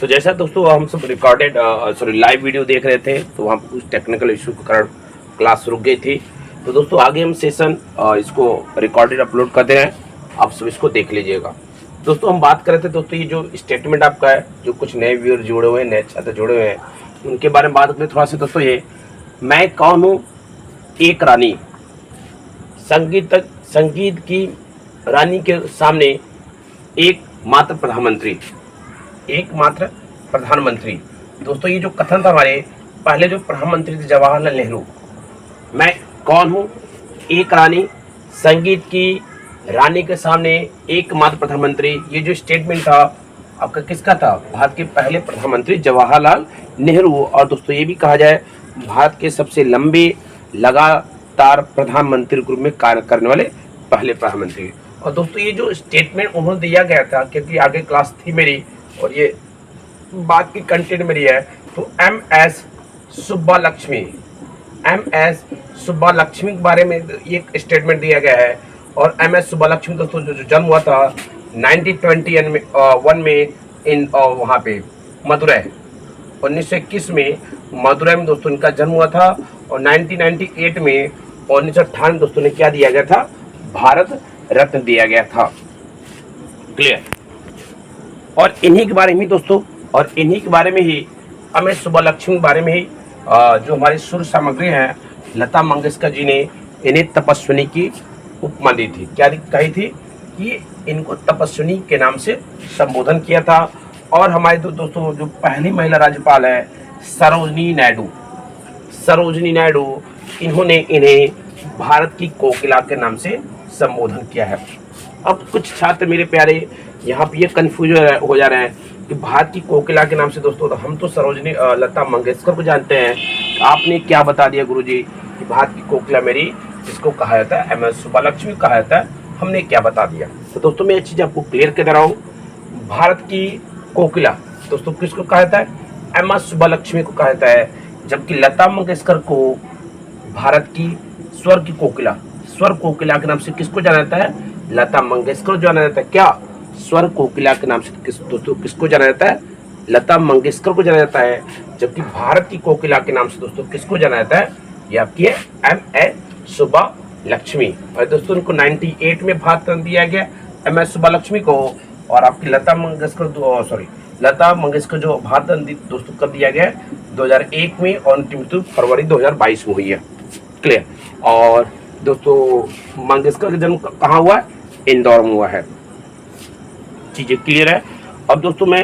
तो जैसा दोस्तों हम सब रिकॉर्डेड सॉरी लाइव वीडियो देख रहे थे, तो वहाँ कुछ टेक्निकल इशू के कारण क्लास रुक गई थी। तो दोस्तों आगे हम सेशन इसको रिकॉर्डेड अपलोड कर दे रहे हैं, आप सब इसको देख लीजिएगा। दोस्तों हम बात कर रहे थे दोस्तों ये जो स्टेटमेंट आपका है, जो कुछ नए व्यूअर जुड़े हुए हैं, नए छात्र जुड़े हुए हैं, उनके बारे में बात करें थोड़ा सा। दोस्तों ये मैं कौन हूँ, एक रानी, संगीत की रानी के सामने एकमात्र प्रधानमंत्री। दोस्तों ये जो कथन था हमारे पहले जो प्रधानमंत्री थे जवाहरलाल नेहरू, मैं कौन हूँ, एक रानी, संगीत की रानी के सामने एकमात्र प्रधानमंत्री, ये जो स्टेटमेंट था आपका किसका था, भारत के पहले प्रधानमंत्री जवाहरलाल नेहरू। और दोस्तों ये भी कहा जाए भारत के सबसे लंबे लगातार प्रधानमंत्री ग्रुप में कार्य करने वाले पहले प्रधानमंत्री। और दोस्तों ये जो स्टेटमेंट उन्होंने दिया गया था, क्योंकि आगे क्लास थी मेरी और ये बात की कंटेंट मेरी है, तो एम.एस. सुब्बालक्ष्मी के बारे में एक स्टेटमेंट दिया गया है। और एम.एस. सुब्बालक्ष्मी दोस्तों जो जन्म हुआ था 1921 में इन वहाँ पे मदुरै, 1921 में मदुरै में दोस्तों इनका जन्म हुआ था। और 1998 में 1998 दोस्तों ने क्या दिया गया था, भारत रत्न दिया गया था। क्लियर। और इन्हीं के बारे में दोस्तों, और इन्हीं के बारे में ही एम.एस. सुब्बालक्ष्मी के बारे में ही जो हमारी सुर सामग्री है, लता मंगेशकर जी ने इन्हें तपस्विनी की उपमा दी थी। क्या कही थी कि इनको तपस्विनी के नाम से संबोधन किया था। और हमारे दोस्तों जो पहली महिला राज्यपाल है सरोजनी नायडू, इन्होंने इन्हें भारत की कोकिला के नाम से संबोधन किया है। अब कुछ छात्र मेरे प्यारे यहाँ पे ये कंफ्यूज हो जा रहे हैं कि भारत की कोकिला के नाम से दोस्तों, तो हम तो सरोजनी लता मंगेशकर को जानते हैं, आपने क्या बता दिया गुरुजी कि भारत की कोकिला मेरी जिसको कहा जाता है एम.एस. सुब्बालक्ष्मी कहा जाता है, हमने क्या बता दिया। तो दोस्तों मैं ये चीज़ आपको क्लियर कर दे रहा हूँ, भारत की कोकिला दोस्तों किसको कहा जाता है, एम.एस. सुब्बालक्ष्मी को कहा जाता है। जबकि लता मंगेशकर को भारत की स्वर कोकिला के नाम से किसको जाना जाता है, लता मंगेशकर जाना जाता है। क्या स्वर कोकिला के नाम से दोस्तों किसको जाना जाता है, लता मंगेशकर को जाना जाता है। जबकि भारत की कोकिला के नाम से दोस्तों किसको जाना जाता है, ये आपकी है एम.एस. सुब्बालक्ष्मी। और दोस्तों उनको 98 में भारत रत्न दिया गया एम.एस. सुब्बालक्ष्मी को। और आपकी लता मंगेशकर जो भारत रत्न दोस्तों कब दिया गया है, 2001 में, और उनकी मृत्यु फरवरी 2022 में हुई है। क्लियर। और दोस्तों मंगेशकर का जन्म कहाँ हुआ है, इंदौर में हुआ है। चीजें क्लियर है। अब दोस्तों मैं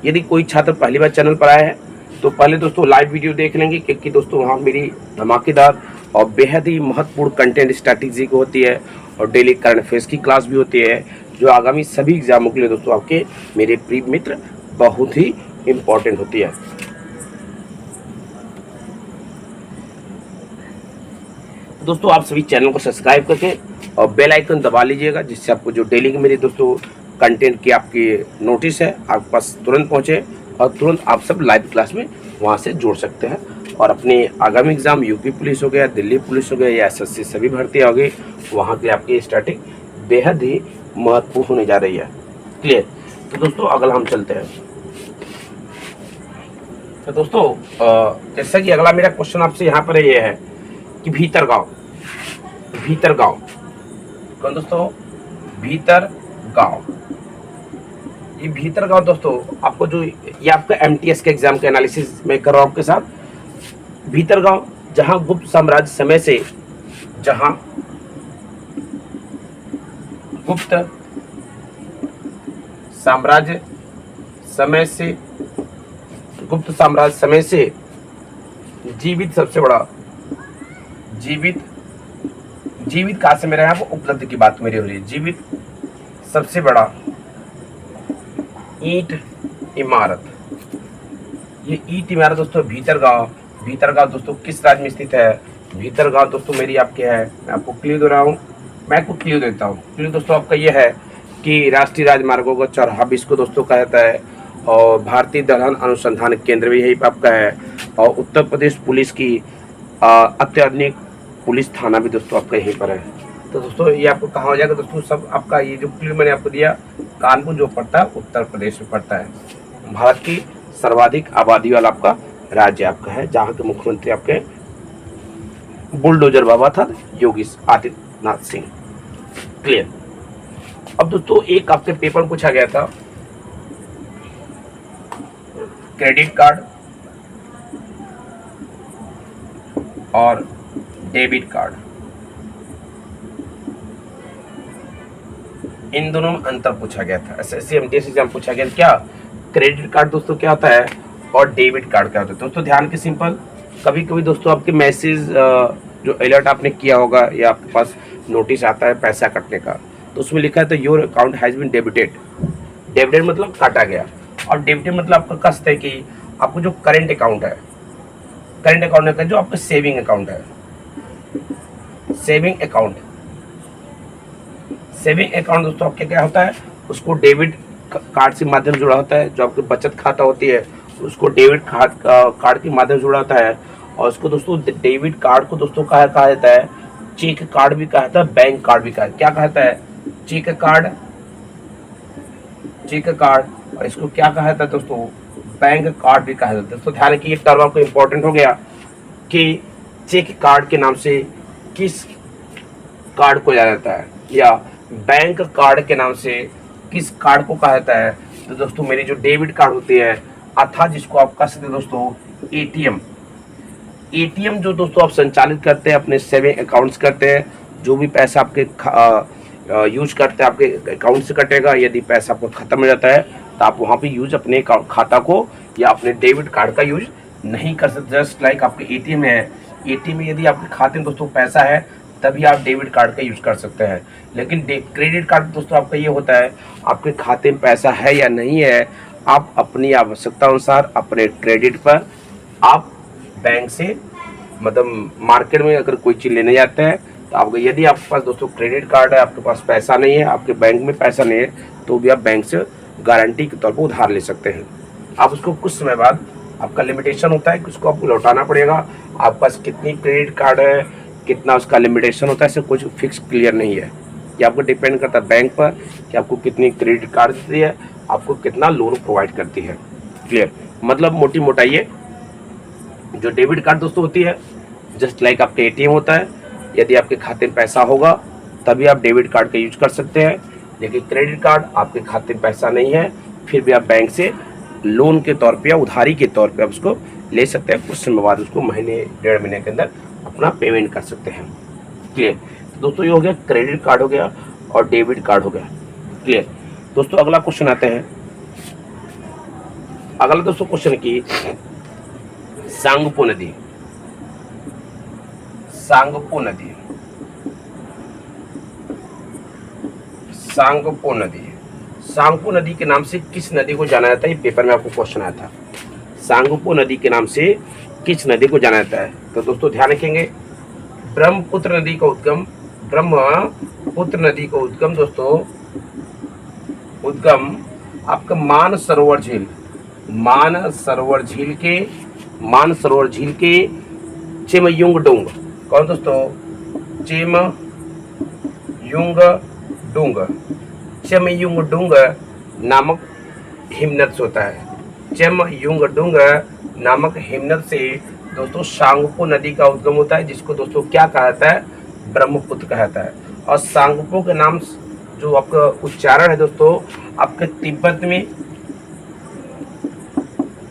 यदि कोई छात्र पहली बार चैनल पर आया है तो पहले दोस्तों लाइव वीडियो देख लेंगे, क्योंकि दोस्तों वहाँ मेरी धमाकेदार और बेहद ही महत्वपूर्ण कंटेंट स्ट्रैटेजी को होती है, और डेली करंट अफेयर्स की क्लास भी होती है, जो आगामी सभी एग्जामों के लिए दोस्तों आपके मेरे प्रिय मित्र बहुत ही इम्पोर्टेंट होती है। दोस्तों आप सभी चैनल को सब्सक्राइब करके और बेल आइकन दबा लीजिएगा, जिससे आपको जो डेली की मेरी दोस्तों कंटेंट की आपकी नोटिस है आपके पास तुरंत पहुंचे, और तुरंत आप सब लाइव क्लास में वहां से जुड़ सकते हैं। और अपने आगामी एग्जाम यूपी पुलिस हो गया, दिल्ली पुलिस हो गया, या एसएससी सभी भर्तियाँ हो गई, वहाँ के आपकी स्टार्टिंग बेहद ही महत्वपूर्ण होने जा रही है। क्लियर। तो दोस्तों अगला हम चलते हैं। तो दोस्तों जैसा कि अगला मेरा क्वेश्चन आपसे यहाँ पर ये है कि भीतर गाँव कौन दोस्तों, भीतर गाँव दोस्तों आपको जो ये आपका एमटीएस के एग्जाम के एनालिसिस में कर रहा हूं आपके साथ। भीतर गाँव जहां गुप्त साम्राज्य समय से गुप्त साम्राज्य समय से जीवित सबसे बड़ा जीवित कहाँ से मेरा यहाँ पर उपलब्धि की बात मेरी हो रही है, जीवित सबसे बड़ा ईंट इमारत। ये ईंट इमारत दोस्तों भीतर गांव दोस्तों किस राज्य में स्थित है, भीतर गांव दोस्तों मेरी आपके है, मैं आपको क्लू दे रहा हूँ, मैं आपको क्लू देता हूँ। क्लू दोस्तों आपका ये है कि राष्ट्रीय राजमार्गों का चौराहा भी इसको दोस्तों कहा जाता है, और भारतीय दलहन अनुसंधान केंद्र भी यही आपका है, और उत्तर प्रदेश पुलिस की अत्याधुनिक पुलिस थाना भी दोस्तों आपका यहीं पर है। तो दोस्तों ये आपको कहाँ हो जाएगा दोस्तों, सब आपका ये जो क्लू मैंने आपको दिया, कानपुर जो पड़ता है उत्तर प्रदेश में पड़ता है। भारत की सर्वाधिक आबादी वाला आपका राज्य आपका है, जहाँ के मुख्यमंत्री आपके बुलडोजर बाबा था योगी आदित्यनाथ सिंह। क्लियर। अब दोस्तों एक आपके पेपर में पूछा गया था क्रेडिट कार्ड और डेबिट कार्ड, इन दोनों में अंतर पूछा गया था। एसएससी एमटीएस एग्जाम पूछा गया क्या क्रेडिट कार्ड दोस्तों क्या होता है और डेबिट कार्ड क्या होता है। दोस्तों ध्यान के सिंपल, कभी कभी दोस्तों आपके मैसेज जो अलर्ट आपने किया होगा या आपके पास नोटिस आता है पैसा कटने का, तो उसमें लिखा है तो your account has been debited. Debited मतलब काटा गया, और डेबिटेड मतलब आपका कष्ट है कि आपको जो करेंट अकाउंट है, करेंट अकाउंट है जो आपका सेविंग अकाउंट है, सेविंग अकाउंट, सेविंग अकाउंट दोस्तों आपके क्या होता है, उसको डेबिट कार्ड के माध्यम से जुड़ा होता है। जो आपकी बचत खाता होती है उसको डेबिट कार्ड के माध्यम से जुड़ा होता है, और उसको दोस्तों डेबिट कार्ड को दोस्तों कहा जाता है चेक कार्ड भी कहा जाता है, बैंक कार्ड भी कहा, क्या कहता है, चेक कार्ड, चेक कार्ड, और इसको क्या कहा जाता है दोस्तों, बैंक कार्ड भी कहा जाता है। दोस्तों ध्यान रखिए, ये टर्म आपको इंपॉर्टेंट हो गया कि चेक कार्ड के नाम से किस कार्ड को जाना जाता है या बैंक कार्ड के नाम से किस कार्ड को कहा जाता है। तो दोस्तों मेरी जो डेबिट कार्ड होती है अर्थात जिसको आप कह सकते हैं दोस्तों एटीएम, एटीएम जो दोस्तों आप संचालित करते हैं अपने सेविंग अकाउंट्स करते हैं, जो भी पैसा आपके यूज करते हैं आपके अकाउंट से कटेगा। यदि पैसा आपको खत्म हो जाता है तो आप वहाँ पे यूज अपने खाता को या अपने डेबिट कार्ड का यूज नहीं कर सकते। जस्ट लाइक आपके एटीएम है, एटीएम में यदि आपके खाते में दोस्तों पैसा है तभी आप डेबिट कार्ड का यूज कर सकते हैं, लेकिन क्रेडिट कार्ड दोस्तों आपका ये होता है आपके खाते में पैसा है या नहीं है, आप अपनी आवश्यकता अनुसार अपने क्रेडिट पर आप बैंक से मतलब मार्केट में अगर कोई चीज़ लेने जाते हैं तो आपको, यदि आपके पास दोस्तों क्रेडिट कार्ड है, आपके पास पैसा नहीं है, आपके बैंक में पैसा नहीं है, तो भी आप बैंक से गारंटी के तौर पर उधार ले सकते हैं। आप उसको कुछ समय बाद आपका लिमिटेशन होता है कि उसको आपको लौटाना पड़ेगा। आपके पास कितनी क्रेडिट कार्ड है, कितना उसका लिमिटेशन होता है, इससे कुछ फिक्स क्लियर नहीं है। ये आपको डिपेंड करता है बैंक पर कि आपको कितनी क्रेडिट कार्ड देती है, आपको कितना लोन प्रोवाइड करती है। क्लियर, मतलब मोटी मोटाई ये जो डेबिट कार्ड दोस्तों होती है जस्ट लाइक आपके एटीएम होता है, यदि आपके खाते में पैसा होगा तभी आप डेबिट कार्ड का यूज कर सकते हैं, लेकिन क्रेडिट कार्ड आपके खाते में पैसा नहीं है फिर भी आप बैंक से लोन के तौर पे या उधारी के तौर पे आप उसको ले सकते हैं। कुछ समय बाद उसको महीने डेढ़ महीने के अंदर अपना पेमेंट कर सकते हैं। क्लियर, तो दोस्तों ये हो गया क्रेडिट कार्ड हो गया और डेबिट कार्ड हो गया। क्लियर दोस्तों, अगला क्वेश्चन आते हैं। अगला दोस्तों क्वेश्चन की सांगपो नदी, सांगपो नदी, सांगपो नदी, सांगपो नदी के नाम से किस नदी को जाना जाता है, ये पेपर में आपको क्वेश्चन आया था। सांगपो नदी के नाम से किस नदी को जाना जाता है, तो दोस्तों ध्यान रखेंगे ब्रह्मपुत्र नदी का उद्गम, ब्रह्मपुत्र नदी का उद्गम दोस्तों उद्गम आपका मानसरोवर झील, मानसरोवर झील के, मानसरोवर झील के चिमयुंगडुंग, कौन दोस्तों, चिमयुंगडुंग, चिमयुंगडुंग नामक हिमनद से होता है। चिमयुंगडुंग नामक हिमनद से दोस्तों सांगपो नदी का उद्गम होता है, जिसको दोस्तों क्या कहा जाता है, ब्रह्मपुत्र कहा जाता है। और सांगपो के नाम जो आपका उच्चारण है दोस्तों आपके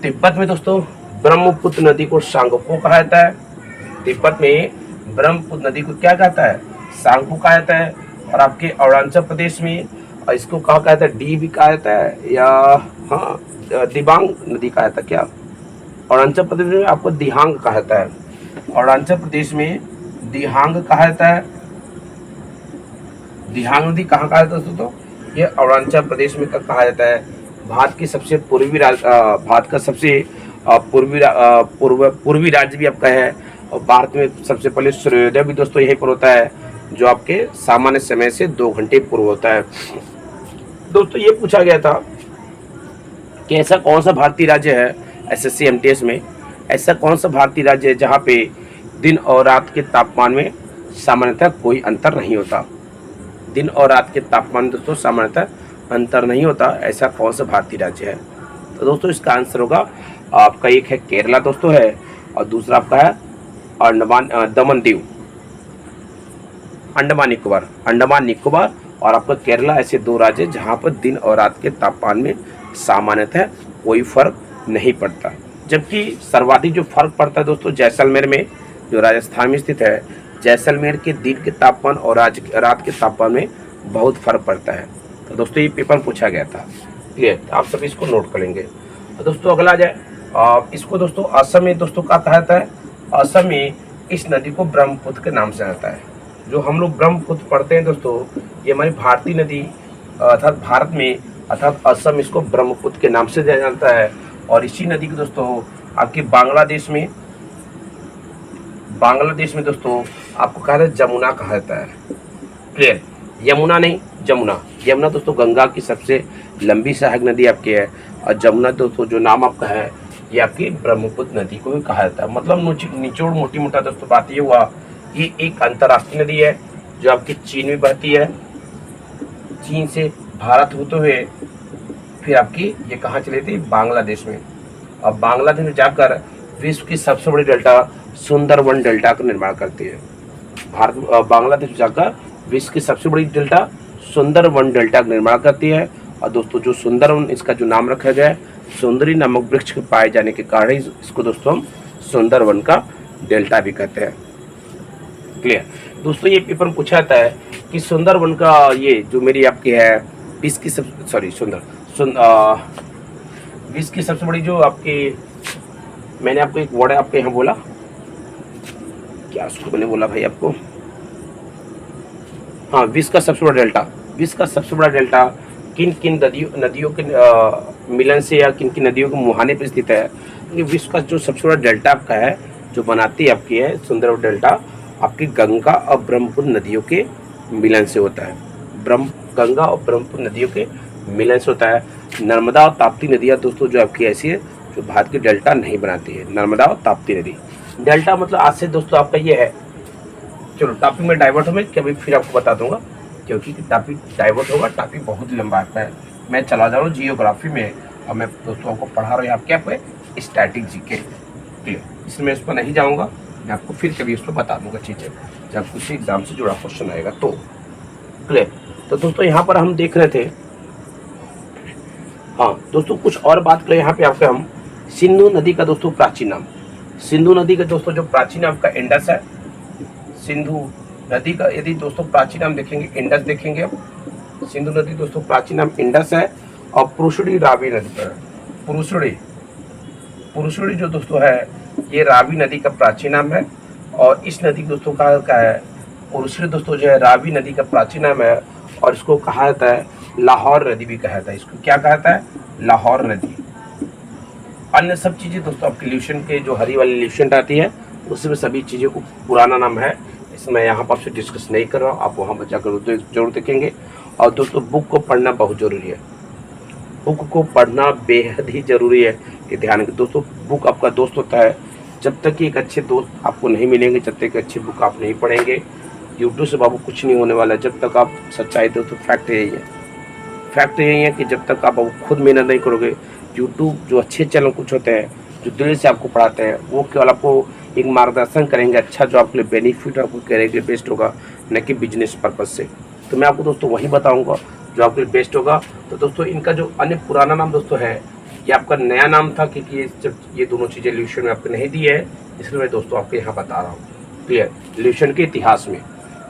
तिब्बत में दोस्तों ब्रह्मपुत्र नदी को सांगपो कहा जाता है। तिब्बत में ब्रह्मपुत्र नदी को क्या कहता है, सांगपो कहा जाता है। और आपके अरुणाचल प्रदेश में इसको कहा जाता है, डी भी कहा जाता है या हाँ दिबांग नदी कहा जाता है। क्या अरुणाचल प्रदेश में आपको दिहांग कहा जाता है, अरुणाचल प्रदेश में दिहांग कहा जाता है। दिहांग नदी कहाँ कहा जाता है दोस्तों, ये अरुणाचल प्रदेश में कहा जाता है। भारत की सबसे भारत का सबसे पूर्वी राज्य भी आपका है, और भारत में सबसे पहले सूर्योदय भी दोस्तों यहीं पर होता है, जो आपके सामान्य समय से 2 घंटे पूर्व होता है। दोस्तों ये पूछा गया था कि ऐसा कौन सा भारतीय राज्य है, एसएससी एमटीएस में ऐसा कौन सा भारतीय राज्य है जहाँ पे दिन और रात के तापमान में सामान्यतः कोई अंतर नहीं होता। दिन और रात के तापमान दोस्तों सामान्यतः अंतर नहीं होता, ऐसा कौन सा भारतीय राज्य है। तो दोस्तों इसका आंसर होगा आपका, एक है केरला दोस्तों है, और दूसरा आपका है अंडमान दमन दीव, अंडमान निकोबार और आपका केरला, ऐसे दो राज्य जहां पर दिन और रात के तापमान में सामान्यतः कोई फर्क नहीं पड़ता। जबकि सर्वाधिक जो फर्क पड़ता है दोस्तों जैसलमेर में, जो राजस्थान में स्थित है, जैसलमेर के दिन के तापमान और रात के तापमान में बहुत फर्क पड़ता है। तो दोस्तों ये पेपर पूछा गया था, क्लियर, आप सब इसको नोट कर लेंगे। तो दोस्तों अगला आ जाए, इसको दोस्तों असम में दोस्तों क्या कहा जाता है, असम में इस नदी को ब्रह्मपुत्र के नाम से आता है। जो हम लोग ब्रह्मपुत्र पढ़ते हैं दोस्तों, ये हमारी भारतीय नदी अर्थात भारत में अर्थात असम इसको ब्रह्मपुत्र के नाम से जाना जाता है। और इसी नदी को दोस्तों आपके बांग्लादेश में दोस्तों आपको कहा जाता है जमुना कहा जाता है, क्लियर, यमुना नहीं, यमुना दोस्तों गंगा की सबसे लंबी सहायक नदी आपकी है, और जमुना दोस्तों जो नाम आपका है ये आपकी ब्रह्मपुत्र नदी को भी कहा जाता है। मतलब निचोड़ मोटी मोटा दोस्तों बात ये हुआ, ये एक अंतर्राष्ट्रीय नदी है जो आपकी चीन में बहती है, चीन से भारत होते हुए फिर आपकी ये कहाँ चली थी, बांग्लादेश में, और बांग्लादेश में जाकर विश्व की सबसे बड़ी डेल्टा सुंदरवन डेल्टा का निर्माण करती है। बांग्लादेश में जाकर विश्व की सबसे बड़ी डेल्टा सुंदरवन डेल्टा का निर्माण करती है। और दोस्तों जो सुंदरवन, इसका जो नाम रखा गया है सुंदरी नामक वृक्ष के पाए जाने के कारण इसको दोस्तों हम सुंदरवन का डेल्टा भी कहते हैं, क्लियर। दोस्तों ये पेपर में पूछा जाता है कि सुंदरवन का ये जो मेरी आपकी है विश्व की सबसे बड़ी जो आपकी, मैंने आपको एक वर्ड आपके यहाँ बोला, क्या उसको मैंने बोला भाई आपको, हाँ, विश्व का सबसे बड़ा डेल्टा किन किन नदियों के मिलन से या किन किन नदियों के मुहाने पर स्थित है। क्योंकि विश्व का जो सबसे बड़ा डेल्टा आपका है जो बनाती आपकी है सुंदरवन डेल्टा, आपकी गंगा और ब्रह्मपुत्र नदियों के मिलन से होता है। गंगा और ब्रह्मपुत्र नदियों के मिलन से होता है। नर्मदा और ताप्ती नदियाँ दोस्तों जो आपकी ऐसी है जो भारत की डेल्टा नहीं बनाती है, नर्मदा और ताप्ती नदी। डेल्टा मतलब आज से दोस्तों आपका ये है, चलो टॉपिक में डाइवर्ट हो, मैं कभी फिर आपको बता दूंगा, क्योंकि टॉपिक डाइवर्ट होगा, टॉपिक बहुत लंबा आता है। मैं चला जा रहा हूँ जियोग्राफी में, और मैं दोस्तों आपको पढ़ा रहा हूँ आप क्या पे स्टैटिक जीके, क्लियर। इसमें इस पर नहीं जाऊँगा, मैं आपको फिर कभी उस पर बता दूंगा चीज़ें जब कुछ एग्जाम से जुड़ा क्वेश्चन आएगा तो, क्लियर। तो दोस्तों यहाँ पर हम देख रहे थे, हाँ दोस्तों कुछ और बात करें यहाँ पे आपके हम, सिंधु नदी का दोस्तों प्राचीन नाम, सिंधु नदी का दोस्तों जो प्राचीन नाम का इंडस है। सिंधु नदी का यदि दोस्तों प्राचीन नाम देखेंगे इंडस देखेंगे अब, सिंधु नदी दोस्तों प्राचीन नाम इंडस है। और पुरुषड़ी रावी नदी पर, पुरुषड़ी जो दोस्तों है ये रावी नदी का प्राचीन नाम है। और इस नदी दोस्तों का है पुरुषड़ी दोस्तों जो है रावी नदी का प्राचीन नाम है, और इसको कहा जाता है लाहौर नदी भी कहा जाता है। इसको क्या कहा जाता है, लाहौर नदी। अन्य सब चीज़ें दोस्तों आपके ल्यूशन के जो हरी वाली ल्यूशन आती है उसमें सभी चीज़ों को पुराना नाम है, इसमें यहाँ पर आपसे डिस्कस नहीं कर रहा हूँ, आप वहाँ पर जाकर जरूर देखेंगे। और दोस्तों बुक को पढ़ना बहुत ज़रूरी है, बुक को पढ़ना बेहद ही ज़रूरी है, ये ध्यान रखें दोस्तों। बुक आपका दोस्त होता है, जब तक कि एक अच्छे दोस्त आपको नहीं मिलेंगे, जब तक अच्छी बुक आप नहीं पढ़ेंगे, यूट्यूब से बाबू कुछ नहीं होने वाला है। जब तक आप सच्चाई दोस्तों, फैक्ट यही है, फैक्ट यही है कि जब तक आप खुद मेहनत नहीं करोगे, यूट्यूब जो अच्छे चैनल कुछ होते हैं जो दिल से आपको पढ़ाते हैं, वो केवल आपको एक मार्गदर्शन करेंगे अच्छा, जो आपके लिए बेनिफिट आपको करेंगे बेस्ट होगा, न कि बिजनेस पर्पज़ से। तो मैं आपको दोस्तों वही बताऊंगा जो आपके लिए बेस्ट होगा। तो दोस्तों इनका जो अन्य पुराना नाम दोस्तों है, ये आपका नया नाम था, क्योंकि जब ये दोनों चीज़ें ल्यूशन में आपको नहीं दी है, इसलिए मैं दोस्तों आपको यहाँ बता रहा हूँ, क्लियर। ल्यूशन के इतिहास में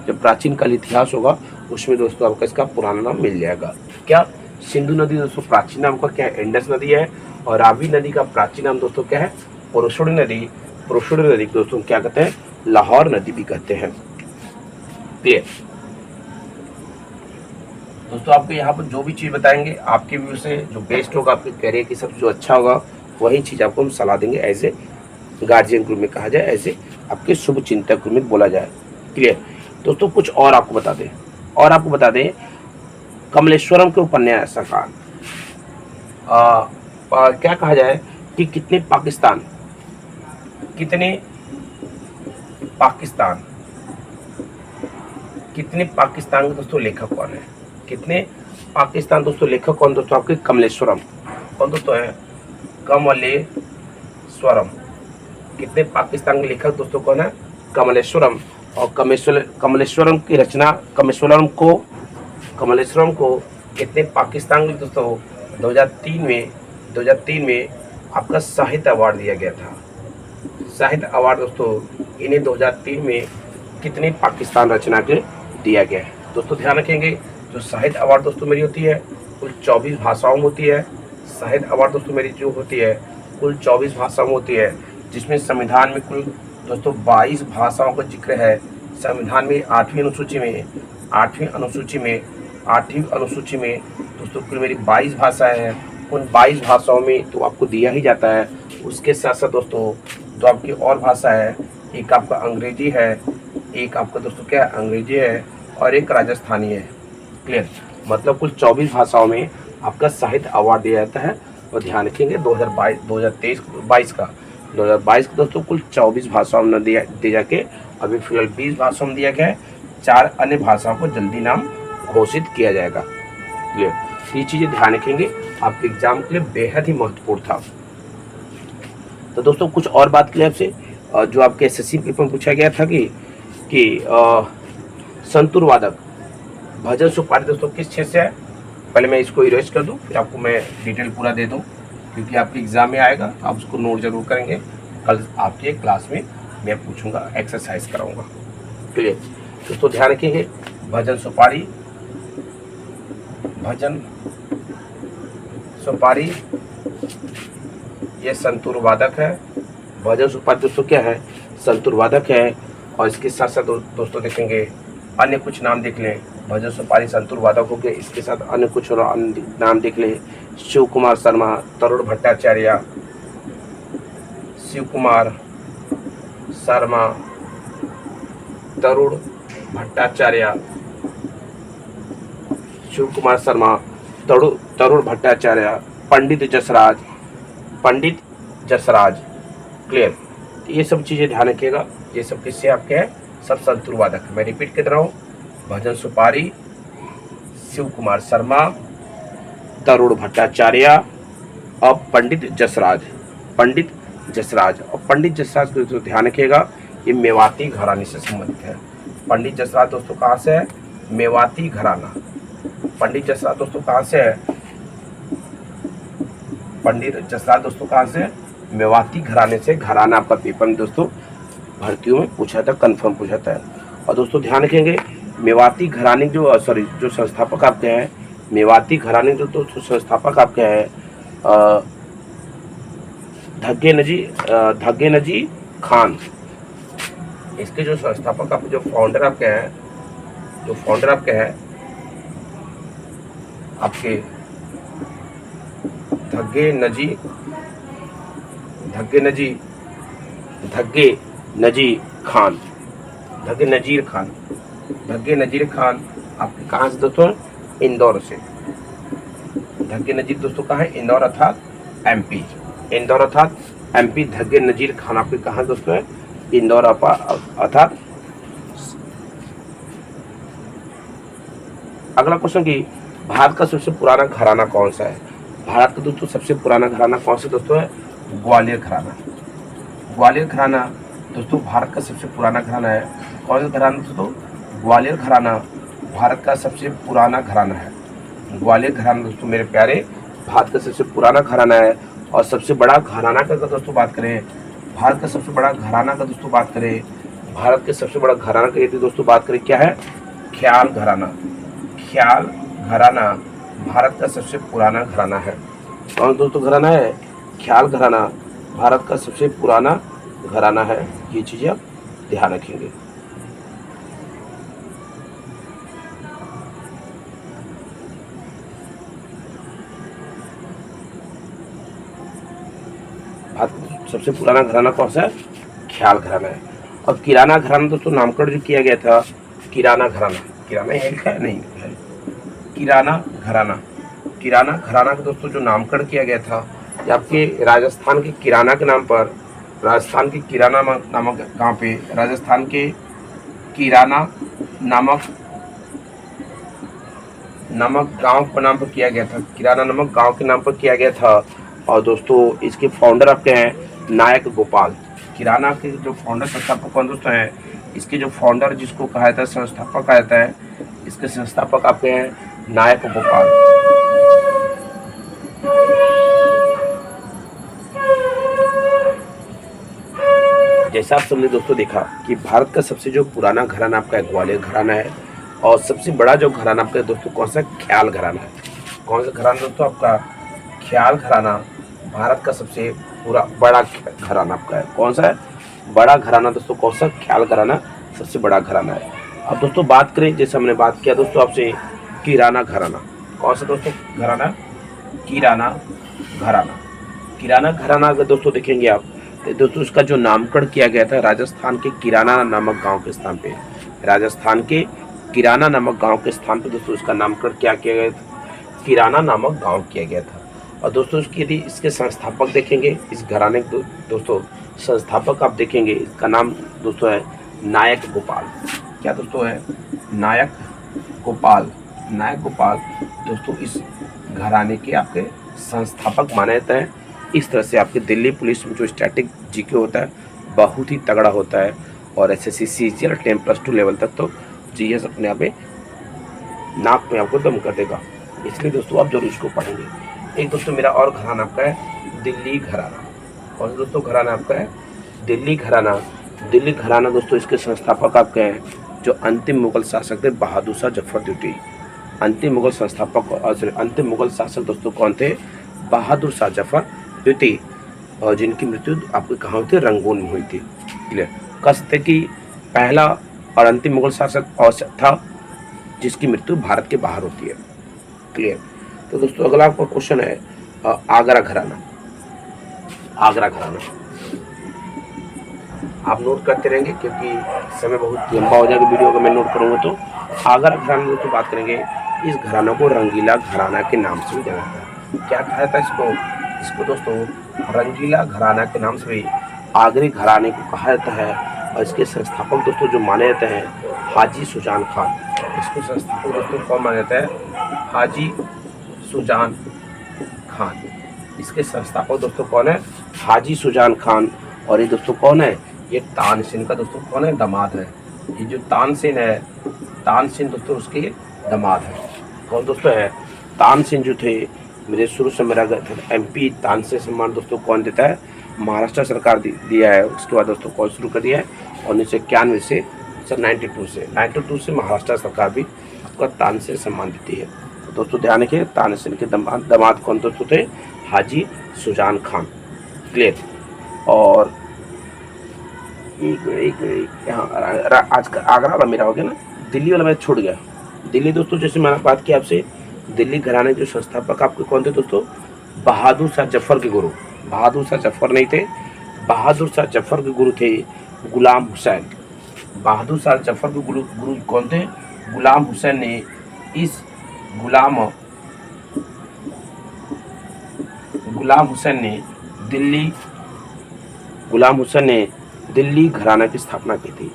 जब प्राचीन काल इतिहास होगा उसमें दोस्तों आपका इसका पुराना नाम मिल जाएगा। क्या सिंधु नदी दोस्तों प्राचीन नाम का क्या है, इंडस नदी है। और रावी नदी का प्राचीन नाम दोस्तों क्या है, पुरुषड़ी नदी। पुरुषड़ी नदी को दोस्तों क्या कहते हैं, लाहौर नदी भी कहते हैं, क्लियर। दोस्तों आपको यहाँ पर जो भी चीज़ बताएंगे आपके व्यू से जो बेस्ट होगा, आपके करियर की सब जो अच्छा होगा, वही चीज़ आपको हम सलाह देंगे। ऐसे गार्जियन ग्रुप में कहा जाए, ऐसे आपके शुभ चिंतक ग्रुप में बोला जाए, क्लियर। दोस्तों कुछ और आपको बता दें, कमलेश्वरम के उपन्यासकार क्या कहा जाए कि कितने पाकिस्तान के दोस्तों लेखक कौन है, कितने पाकिस्तान दोस्तों लेखक कौन दोस्तों आपके, कमलेश्वरम कौन दोस्तों है, कमलेश्वरम। कितने पाकिस्तान के लेखक दोस्तों कौन है? कमलेश्वरम। और कमलेश्वरम की रचना, कमलेश्वरम को कितने पाकिस्तान के दोस्तों 2003 में आपका साहित्य अवार्ड दिया गया था। साहित्य अवार्ड दोस्तों इन्हें 2003 में कितने पाकिस्तान रचना के दिया गया है। दोस्तों ध्यान रखेंगे, जो साहित्य अवार्ड दोस्तों मेरी होती है कुल 24 भाषाओं में होती है। साहित्य अवार्ड दोस्तों मेरी जो होती है कुल 24 भाषाओं में होती है, जिसमें संविधान में कुल दोस्तों 22 भाषाओं का जिक्र है। संविधान में 8वीं अनुसूची में दोस्तों कुल मेरी 22 भाषाएं हैं। उन 22 भाषाओं में तो आपको दिया ही जाता है। उसके साथ साथ दोस्तों जो आपकी और भाषा है, एक आपका अंग्रेजी है, एक आपका दोस्तों क्या है अंग्रेजी है, और एक राजस्थानी है। क्लियर? मतलब कुल 24 भाषाओं में आपका साहित्य अवार्ड दिया जाता है। और ध्यान रखेंगे 2022 का दोस्तों कुल 24 भाषाओं में दिया जाके अभी फिलहाल 20 भाषाओं में दिया गया है। 4 अन्य भाषाओं को जल्दी नाम घोषित किया जाएगा। क्लियर? ये चीज़ें ध्यान रखेंगे, आपके एग्जाम के लिए बेहद ही महत्वपूर्ण था। तो दोस्तों कुछ और बात की आपसे, जो आपके एसएससी पेपर में पूछा गया था कि संतूर वादक भजन सुपारी दोस्तों किस क्षेत्र से है। पहले मैं इसको इरेज कर दूं, फिर आपको मैं डिटेल पूरा दे दूं, क्योंकि आपके एग्जाम में आएगा, आप उसको नोट जरूर करेंगे। कल आपके क्लास में मैं पूछूंगा, एक्सरसाइज कराऊंगा। क्लियर? दोस्तों ध्यान रखिए, भजन सुपारी ये संतूर वादक है। भजन सुपारी दोस्तों क्या है? संतूर वादक है। और इसके साथ साथ दोस्तों देखेंगे अन्य कुछ नाम देख लें। भजन सुपारी संतूर वादक हो गए, इसके साथ अन्य कुछ और नाम देख लें। शिव कुमार शर्मा, तरुण भट्टाचार्य, शिव कुमार शर्मा, तरुण भट्टाचार्य, तरुण भट्टाचार्य, पंडित जसराज। क्लियर? ये सब चीज़ें ध्यान रखिएगा। ये सब किससे आपके हैं? सब संतूर वादक। मैं रिपीट कर रहा हूँ, भजन सुपारी, शिव कुमार शर्मा, तरुण भट्टाचार्य और पंडित जसराज। और पंडित जसराज को तो ध्यान रखिएगा, ये मेवाती घराने से संबंधित है। पंडित जसराज दोस्तों कहाँ से है? मेवाती घराना। पंडित जसराज दोस्तों कहाँ से है? मेवाती घराने से। घराना आपका पेपर में दोस्तों भर्तियों में पूछा था, कंफर्म पूछा था। और दोस्तों ध्यान रखेंगे, मेवाती घराने जो संस्थापक आपके हैं, मेवाती घराने जो संस्थापक आपके हैं धग्गे नजी खान। इसके जो संस्थापक आपके जो फाउंडर आपके हैं आपके धग्गे नजीर खान आपके कहाँ से दोस्तों? इंदौर से। धग्गे नजीर दोस्तों कहाँ है? इंदौर अर्थात एमपी। धग्गे नजीर खान आपके कहाँ दोस्तों है? इंदौर अर्थात। अगला क्वेश्चन की, भारत का सबसे पुराना घराना कौन सा है? भारत का दोस्तों सबसे पुराना घराना कौन सा दोस्तों है? ग्वालियर घराना दोस्तों भारत का सबसे पुराना घराना है। कौन सा घराना दोस्तों? ग्वालियर घराना भारत का सबसे पुराना घराना है। ग्वालियर घराना दोस्तों मेरे प्यारे भारत का सबसे पुराना घराना है। और सबसे बड़ा घराना का दोस्तों बात करें, भारत के सबसे बड़ा घराना का दोस्तों बात करें, भारत के सबसे बड़ा घराना का यदि दोस्तों बात करें, क्या है? ख्याल घराना भारत का सबसे पुराना घराना है। कौन दोस्तों घराना है? ख्याल घराना भारत का सबसे पुराना घराना है। ये चीज़ें आप ध्यान रखेंगे। भारत का सबसे पुराना घराना कौन सा है? ख्याल घराना है। और किराना घराना दोस्तों नामकरण जो किया गया था, किराना है लिखा है? नहीं है। किराना घराना का दोस्तों जो नामकरण किया गया था, ये आपके राजस्थान के किराना के नाम पर, राजस्थान के किराना नामक गांव पे, राजस्थान के किराना नामक गांव के नाम पर किया गया था। किराना नामक गांव के नाम पर किया गया था। और दोस्तों इसके फाउंडर आपके हैं नायक गोपाल। किराना के जो फाउंडर संस्थापक कौन दोस्तों हैं, इसके जो फाउंडर जिसको कहा जाता है संस्थापक कहा जाता है, इसके संस्थापक आपके हैं नायक गोपाल। जैसा आप सबने दोस्तों देखा कि भारत का सबसे जो पुराना घराना आपका ग्वालियर घराना है, और सबसे बड़ा जो घराना आपका दोस्तों कौन सा, ख्याल घराना है। कौन सा घराना दोस्तों आपका, ख्याल घराना भारत का सबसे पूरा बड़ा घराना आपका है। कौन सा है, बड़ा घराना दोस्तों, कौन सा, ख्याल घराना सबसे बड़ा घराना है। अब दोस्तों बात करें, जैसे हमने बात किया दोस्तों आपसे, किराना घराना। कौन सा दोस्तों घराना, किराना घराना। किराना घराना अगर दोस्तों देखेंगे आप तो दोस्तों इसका जो नामकरण किया गया था राजस्थान के किराना नामक गांव के स्थान पे। राजस्थान के किराना नामक गांव के स्थान पे दोस्तों इसका नामकरण क्या किया गया था, किराना नामक गांव किया गया था। और दोस्तों इसकी यदि इसके संस्थापक देखेंगे, इस घराने के दोस्तों संस्थापक आप देखेंगे, इसका नाम दोस्तों है नायक गोपाल। क्या दोस्तों है, नायक गोपाल। नायक गोपाल दोस्तों इस घराने के आपके संस्थापक माने जाते हैं। इस तरह से आपके दिल्ली पुलिस में जो स्टैटिक जीके होता है बहुत ही तगड़ा होता है, और एसएससी सीजीएल 10+2 लेवल तक तो जीएस अपने आप में नाक में आपको दम कर देगा। इसलिए दोस्तों आप जरूर इसको पढ़ेंगे। एक दोस्तों मेरा और घराना आपका है दिल्ली घराना। और दोस्तों घराना आपका है दिल्ली घराना। दिल्ली घराना दोस्तों इसके संस्थापक आपके हैं जो अंतिम मुगल शासक थे बहादुर शाह जफर द्वितीय। अंतिम मुगल संस्थापक और अंतिम मुगल शासक दोस्तों कौन थे, बहादुर शाह जफर द्वितीय, और जिनकी मृत्यु आपको कहाँ हुई थी, रंगून में हुई थी। क्लियर, कह सकते कि पहला और अंतिम मुगल शासक और था जिसकी मृत्यु भारत के बाहर होती है। क्लियर। तो दोस्तों अगला आपका क्वेश्चन है आगरा घराना। आगरा घराना आप नोट करते रहेंगे क्योंकि समय बहुत लंबा हो जाएगा वीडियो, अगर मैं नोट करूँगा तो। आगरा घराना दोस्तों बात करेंगे, इस घराना को रंगीला घराना के नाम से भी जाना जाता है। क्या कहा जाता है इसको, इसको दोस्तों रंगीला घराना के नाम से भी आगरे घराने को कहा जाता है। और इसके संस्थापक दोस्तों जो माने जाते हैं हाजी सुजान खान। इसको संस्थापक दोस्तों कौन माना जाता है, हाजी सुजान खान। इसके संस्थापक दोस्तों कौन है, हाजी सुजान खान। और ये दोस्तों कौन है, ये तानसेन का दोस्तों कौन है, दामाद है। ये जो तानसेन है, तानसेन दोस्तों उसके दामाद है। कौन दोस्तों है, तानसेन जो थे, मेरे शुरू से मेरा एमपी तानसेन सम्मान दोस्तों कौन देता है, महाराष्ट्र सरकार दिया है। उसके बाद दोस्तों कौन शुरू कर दिया है, 1991 से 92 से महाराष्ट्र सरकार भी आपका तानसेन सम्मान देती है। तो दोस्तों ध्यान रखिए, तानसेन के दामाद कौन दोस्तों थे, हाजी सुजान खान। क्लियर। और एक आज का आगरा वाला मेरा हो गया ना, दिल्ली वाला मैं छूट गया। दिल्ली दोस्तों जैसे मैंने बात की आपसे, दिल्ली घराने के संस्थापक आपके कौन थे दोस्तों, बहादुर शाह जफर के गुरु। बहादुर शाह जफर नहीं थे, बहादुर शाह जफर के गुरु थे गुलाम हुसैन। बहादुर शाह जफर के गुरु कौन थे, गुलाम हुसैन ने इस गुलाम हुसैन ने दिल्ली घराना की स्थापना की थी।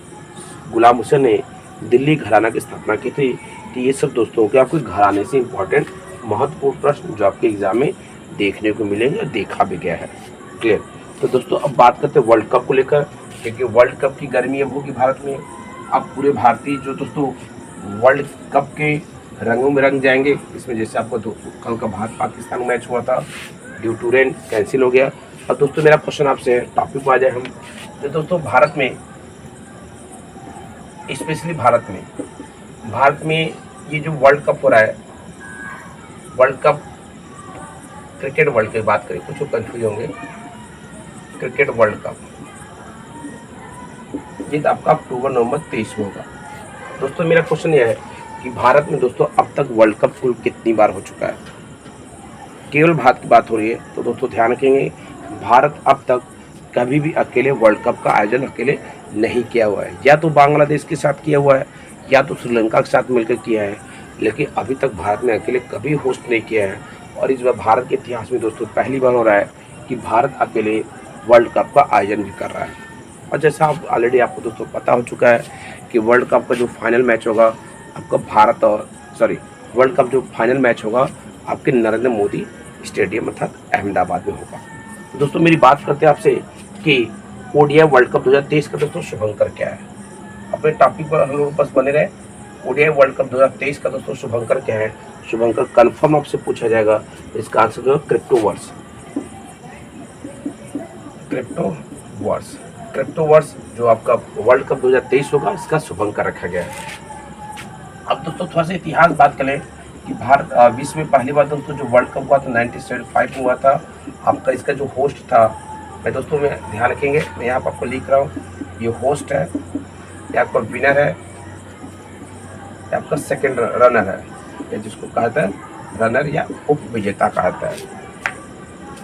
गुलाम हुसैन ने दिल्ली घराना की स्थापना की थी। तो ये सब दोस्तों के आपके घराने से इम्पोर्टेंट महत्वपूर्ण प्रश्न जो आपके एग्जाम में देखने को मिलेंगे, देखा भी गया है। क्लियर। तो दोस्तों अब बात करते हैं वर्ल्ड कप को लेकर, क्योंकि वर्ल्ड कप की गर्मी अब होगी भारत में। अब पूरे भारतीय जो दोस्तों वर्ल्ड कप के रंगों में रंग जाएंगे। इसमें जैसे आपको कल का भारत पाकिस्तान मैच हुआ था, ड्यू टू रेन कैंसिल हो गया। अब दोस्तों मेरा क्वेश्चन आपसे टॉपिक में आ जाए हम, तो दोस्तों भारत में, स्पेशली भारत में ये जो वर्ल्ड कप हो रहा है, world cup cricket world cup की बात करें, कुछ कंफ्यूज होंगे, क्रिकेट वर्ल्ड कप ये आपका अक्टूबर नवंबर 23 में होगा। दोस्तों मेरा क्वेश्चन यह है कि भारत में दोस्तों अब तक वर्ल्ड कप कुल कितनी बार हो चुका है। केवल भारत की बात हो रही है, तो दोस्तों ध्यान रखेंगे भारत अब तक कभी भी अकेले वर्ल्ड कप का आयोजन अकेले नहीं किया हुआ है। या तो बांग्लादेश के साथ किया हुआ है, या तो श्रीलंका के साथ मिलकर किया है, लेकिन अभी तक भारत ने अकेले कभी होस्ट नहीं किया है। और इस बार भारत के इतिहास में दोस्तों पहली बार हो रहा है कि भारत अकेले वर्ल्ड कप का आयोजन भी कर रहा है। और जैसा आप ऑलरेडी आपको दोस्तों पता हो चुका है कि वर्ल्ड कप का जो फाइनल मैच होगा आपका वर्ल्ड कप जो फाइनल मैच होगा आपके नरेंद्र मोदी स्टेडियम अर्थात अहमदाबाद में होगा। दोस्तों मेरी बात करते हैं आपसे कि ओडीआई वर्ल्ड कप 2023 का दोस्तों शुभंकर क्या है। अपने टॉपिक पर हम लोग बस बने रहे। ओडीआई वर्ल्ड कप 2023 का दोस्तों शुभंकर क्या है। शुभंकर कंफर्म आपसे पूछा जाएगा। इसका आंसर जो है क्रिप्टोवर्स। क्रिप्टोवर्स जो आपका वर्ल्ड कप 2023 होगा, इसका शुभंकर रखा गया है। अब दोस्तों थोड़ा सा इतिहास बात करें कि भारत विश्व में पहली बार दोस्तों जो वर्ल्ड कप हुआ था 1975 में हुआ था। आपका इसका जो होस्ट था, मैं दोस्तों में ध्यान रखेंगे, मैं यहाँ पर आपको लिख रहा हूँ, ये होस्ट है, ये आपका विनर है, ये आपका सेकंड रनर है, ये जिसको कहता है रनर या उप विजेता कहता है।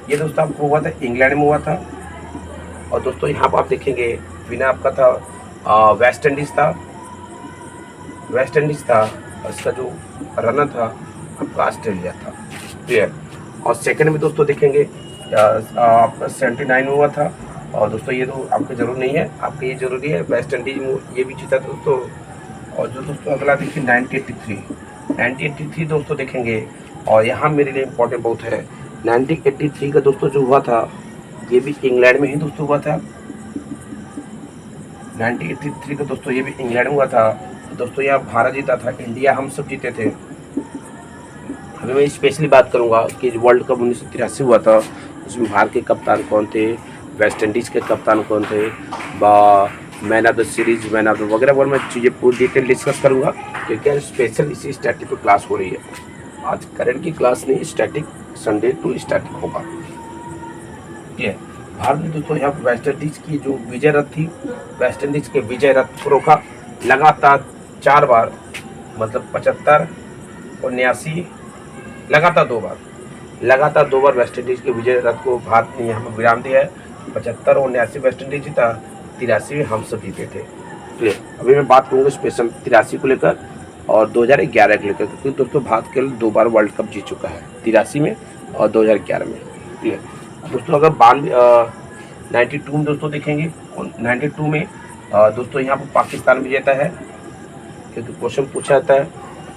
ये दोस्तों आपको हुआ था इंग्लैंड में हुआ था। और दोस्तों यहाँ पर आप देखेंगे विनर आपका था वेस्ट इंडीज था, और इसका जो रनर था आपका ऑस्ट्रेलिया था। क्लियर। और सेकंड में दोस्तों देखेंगे आपका 79 में हुआ था। और दोस्तों ये तो आपको जरूर नहीं है, आपको ये जरूरी है, वेस्ट इंडीज में ये भी जीता था दोस्तों। और जो दोस्तों अगला देखिए 1983 दोस्तों देखेंगे, और यहाँ मेरे लिए इम्पोर्टेंट बहुत है। 1983 का दोस्तों जो हुआ था, ये भी इंग्लैंड में ही दोस्तों हुआ था। 1983 का दोस्तों ये भी इंग्लैंड में हुआ था। दोस्तों यहाँ भारत जीता था, इंडिया हम सब जीते थे। अभी मैं स्पेशली बात करूँगा कि वर्ल्ड कप 1983 हुआ था, उसमें भारत के कप्तान कौन थे, वेस्ट इंडीज़ के कप्तान कौन थे, man of the series, man of the वगैरह मैं चीज़ें पूरी डिटेल डिस्कस करूँगा, क्योंकि स्पेशल इसी स्टैटिक पर क्लास हो रही है। आज करंट की क्लास नहीं, स्टैटिक संडे टू स्टैटिक होगा। ये भारत ने दोस्तों यहाँ वेस्ट इंडीज़ की जो विजय रथ थी, वेस्ट इंडीज़ के विजय रथ को रोका लगातार 4 बार, मतलब 75 और 89, लगातार 2 बार वेस्ट इंडीज़ के विजय रथ को भारत ने यहाँ पर विराम दिया है। 75 और 89 वेस्ट इंडीज जीता, 83 में हम सब जीते थे। क्लियर। अभी मैं बात करूँगा स्पेशल 83 को लेकर और 2011 को लेकर, क्योंकि दोस्तों भारत केवल 2 बार वर्ल्ड कप जीत चुका है, 83 में और 2011 में। क्लियर। दोस्तों अगर 92 में दोस्तों देखेंगे, 92 में दोस्तों यहाँ पर पाकिस्तान विजेता है, क्योंकि क्वेश्चन पूछा जाता है।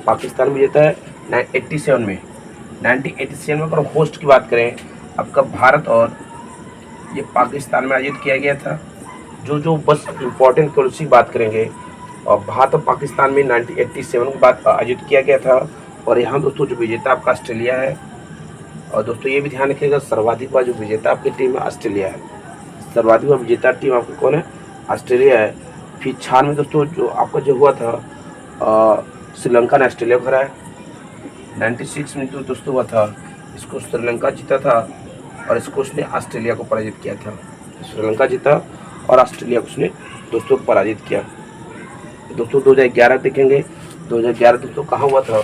पाकिस्तान विजेता है 1987 में। 1987 में अगर होस्ट की बात करें, आपका भारत और ये पाकिस्तान में आयोजित किया गया था। जो बस इम्पोर्टेंट क्वेश्चन की बात करेंगे, और भारत और पाकिस्तान में 1987 के बाद आयोजित किया गया था। और यहाँ दोस्तों जो विजेता आपका ऑस्ट्रेलिया है। और दोस्तों ये भी ध्यान रखिएगा, सर्वाधिक बार जो विजेता आपकी टीम है ऑस्ट्रेलिया है। सर्वाधिक बार विजेता टीम आपकी कौन है, ऑस्ट्रेलिया है। फिर 96 में दोस्तों जो आपका जो हुआ था श्रीलंका ने ऑस्ट्रेलिया को हराया। 96 में जो दोस्तों हुआ था, इसको श्रीलंका जीता था और इसको उसने ऑस्ट्रेलिया को पराजित किया था। श्रीलंका जीता और ऑस्ट्रेलिया को उसने दोस्तों पराजित किया। दोस्तों 2011 देखेंगे, 2011 दोस्तों कहाँ हुआ था,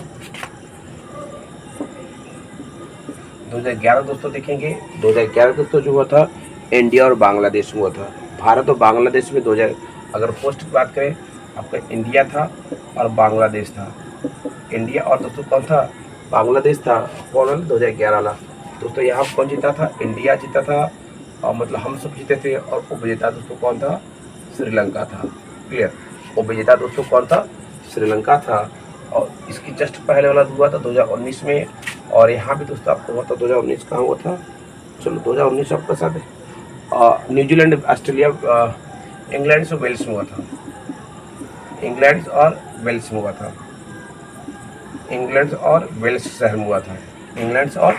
2011 दोस्तों देखेंगे, 2011 दोस्तों जो हुआ था इंडिया और बांग्लादेश में हुआ था। भारत और बांग्लादेश में 2000 अगर होस्ट की बात करें, आपका इंडिया था और बांग्लादेश था। इंडिया और दोस्तों कौन था, बांग्लादेश था। कौन वाला, 2011 वाला। दोस्तों यहाँ कौन जीता था, इंडिया जीता था, और मतलब हम सब जीते थे। और उपविजेता दोस्तों कौन था, श्रीलंका था। क्लियर। उपविजेता दोस्तों कौन था, श्रीलंका था। और इसकी जस्ट पहले वाला हुआ था 2019 में। और यहाँ भी दोस्तों आपको हुआ था 2019 कहाँ हुआ था, चलो 2019 आपका साथ है, न्यूजीलैंड ऑस्ट्रेलिया इंग्लैंड से वेल्स में हुआ था। इंग्लैंड और वेल्स में हुआ था, इंग्लैंड और वेल्स शहर में हुआ था, इंग्लैंड और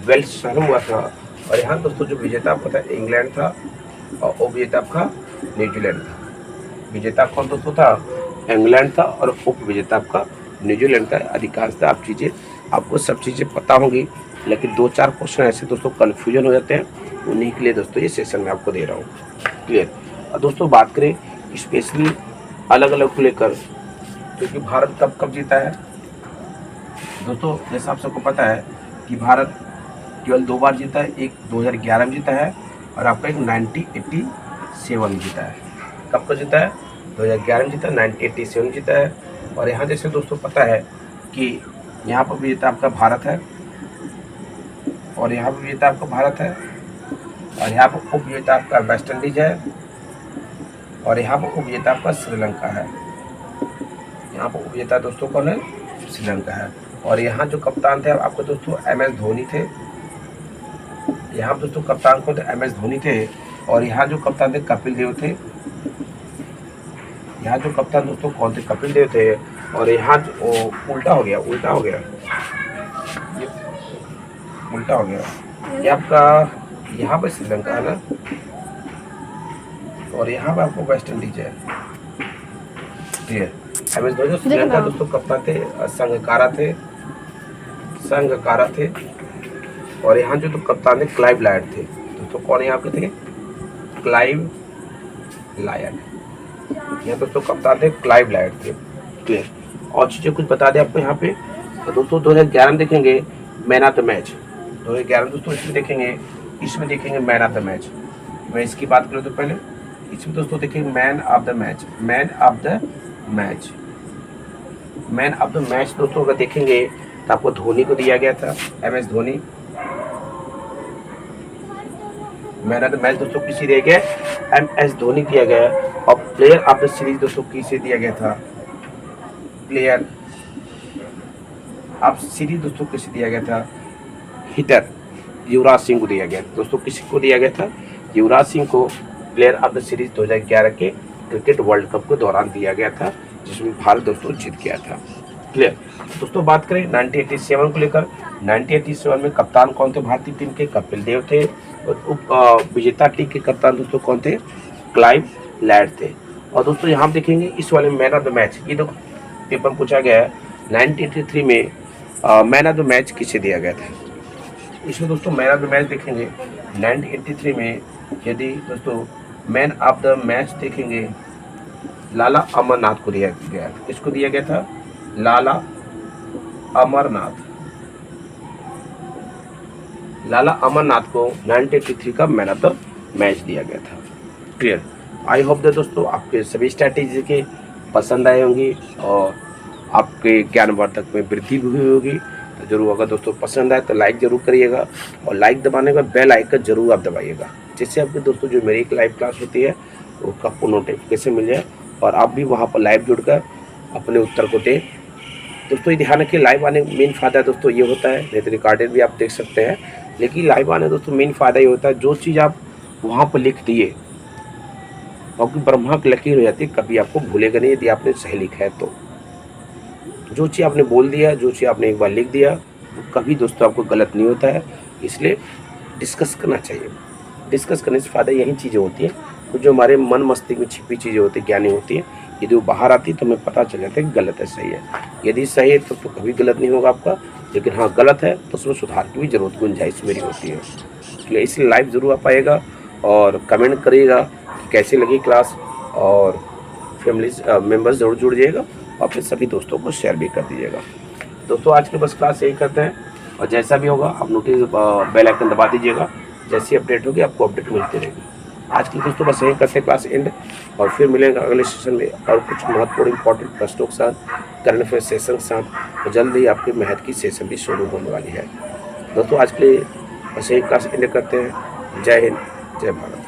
वेल्स शहर में हुआ था। और यहाँ दोस्तों जो विजेता आपका था इंग्लैंड था, और उपविजेता आपका न्यूजीलैंड था। विजेता कौन दोस्तों था, इंग्लैंड था, और उपविजेता आपका न्यूजीलैंड था। अधिकांशतः आप चीज़ें आपको सब चीज़ें पता होंगी, लेकिन 2-4 क्वेश्चन ऐसे दोस्तों कन्फ्यूजन हो जाते हैं, उन्हीं के लिए दोस्तों ये सेशन में आपको दे रहा हूँ। क्लियर। और दोस्तों बात करें स्पेशली अलग अलग को लेकर, क्योंकि भारत कब जीता है दोस्तों, जैसा आप सबको पता है कि भारत केवल 2 बार जीता है। एक 2011 में जीता है और आपका एक 1987 में जीता है। कब को जीता है, 2011 में जीता है, 1987 में जीता है। और यहाँ जैसे दोस्तों पता है कि यहाँ पर विजेता आपका भारत है, और यहाँ पर विजेता आपका भारत है, और यहाँ पर उपविजेता आपका वेस्ट इंडीज है, और यहाँ पर उपविजेता आपका श्रीलंका है। यहाँ पर उपविजेता दोस्तों कौन है, श्रीलंका है। और यहाँ जो कप्तान थे आपके दोस्तों MS धोनी थे, यहाँ दोस्तों कप्तान कौन थे? MS धोनी थे। और यहाँ जो कप्तान थे कपिल देव थे। यहाँ जो कप्तान दोस्तों कौन थे? कपिल देव थे। और यहाँ उल्टा हो गया, उल्टा हो गया, ये उल्टा हो गया। ये आपका यहाँ पे श्रीलंका है ना, और यहाँ पे आपको वेस्ट इंडीज है। MS धोनी जो श्रीलंका दोस्तों कप्तान थे, संगकारा थे, संगकारा थे। और यहाँ जो तो कप्तान थे क्लाइव लायड थे दोस्तों। कौन यहाँ पे थे? Clive Lloyd. यहाँ दोस्तों कप्तान थे क्लाइव लायड थे। क्लियर। और चीज़ें कुछ बता दें आपको यहाँ पे। तो दोस्तों 2011 में देखेंगे मैन ऑफ द मैच। 2011 दोस्तों इसमें देखेंगे, इसमें देखेंगे मैन ऑफ द मैच। मैं इसकी बात करूँ तो पहले इसमें दोस्तों देखेंगे man of the match, man of the match, man of the match दोस्तों अगर देखेंगे तो आपको धोनी को दिया गया था, MS Dhoni. Man of the match दोस्तों किसे दिया गया? MS धोनी दिया गया। और प्लेयर ऑफ द सीरीज दोस्तों किसे दिया गया था? प्लेयर ऑफ सीरीज दोस्तों किसे दिया गया था? हिटर युवराज सिंह को दिया गया दोस्तों। किसी को दिया गया था? युवराज सिंह को प्लेयर ऑफ द सीरीज 2011 के क्रिकेट वर्ल्ड कप के दौरान दिया गया था, जिसमें भारत दोस्तों जीत गया था। क्लियर। दोस्तों बात करें 1987 को लेकर, 1987 में कप्तान कौन थे भारतीय टीम के? कपिल देव थे। और उप विजेता टीम के कप्तान दोस्तों कौन थे? क्लाइव लैड थे। और दोस्तों यहाँ देखेंगे इस वाले मैन ऑफ द मैच, ये तो पेपर पूछा गया है 1983 में मैन ऑफ द मैच किसे दिया गया था? इसमें दोस्तों मैन ऑफ द मैच देखेंगे 1983 में, यदि दोस्तों मैन ऑफ द मैच देखेंगे लाला अमरनाथ को दिया गया। किसको दिया गया था? लाला अमरनाथ। लाला अमरनाथ को 1983 का मैन ऑफ द मैच दिया गया था। क्लियर। आई होप दैट दोस्तों आपके सभी स्ट्रैटेजी के पसंद आए होंगी और आपके ज्ञानवर्धक में वृद्धि भी हुई होगी। तो जरूर अगर दोस्तों पसंद आए तो लाइक ज़रूर करिएगा, और लाइक दबाने का बेल आइकन जरूर आप दबाइएगा, जिससे आपके दोस्तों जो मेरी एक लाइव क्लास होती है उसका आपको नोटिफिकेशन मिल जाए और आप भी वहाँ पर लाइव जुड़कर अपने उत्तर को दें। दोस्तों ये ध्यान रखिए, लाइव आने का मेन फ़ायदा दोस्तों ये होता है, नहीं तो रिकॉर्डेड भी आप देख सकते हैं, लेकिन लाइव आने दोस्तों मेन फ़ायदा ये होता है जो चीज़ आप वहाँ पर लिख दिए आपकी ब्रह्मा की लकीर हो जाती है, कभी आपको भूलेगा नहीं यदि आपने सही लिखा है तो। जो चीज़ आपने बोल दिया, जो चीज़ आपने एक बार लिख दिया, वो कभी दोस्तों आपको गलत नहीं होता है। इसलिए डिस्कस करना चाहिए। डिस्कस करने से फ़ायदा यही चीज़ें होती हैं, तो जो हमारे मन मस्तिष्क में छिपी चीज़ें होती हैं, ज्ञानी होती हैं, यदि वो बाहर आती है तो हमें पता चल जाता है कि गलत है सही है। यदि सही है तो कभी गलत नहीं होगा आपका, लेकिन हाँ गलत है तो उसमें सुधार की भी ज़रूरत गुंजाइश मेरी होती है। इसलिए इसलिए लाइव ज़रूर आप आइएगा और कमेंट करिएगा कि कैसी लगी क्लास, और फैमिली मेम्बर्स ज़रूर जुड़ जाइएगा और अपने सभी दोस्तों को शेयर भी कर दीजिएगा। दोस्तों आज की बस क्लास यही करते हैं, और जैसा भी होगा आप नोटिस बेल आइकन दबा दीजिएगा, जैसी अपडेट होगी आपको अपडेट मिलती रहेगी। आज की दोस्तों बस यही करते हैं क्लास एंड, और फिर मिलेंगे अगले सेशन में और कुछ महत्वपूर्ण इंपॉर्टेंट प्रश्नों के साथ, करंट अफेयर सेशन के साथ, और जल्द ही आपके मैथ की सेशन भी शुरू होने वाली है। दोस्तों आज के लिए बस यही क्लास एंड करते हैं। जय हिंद, जय भारत।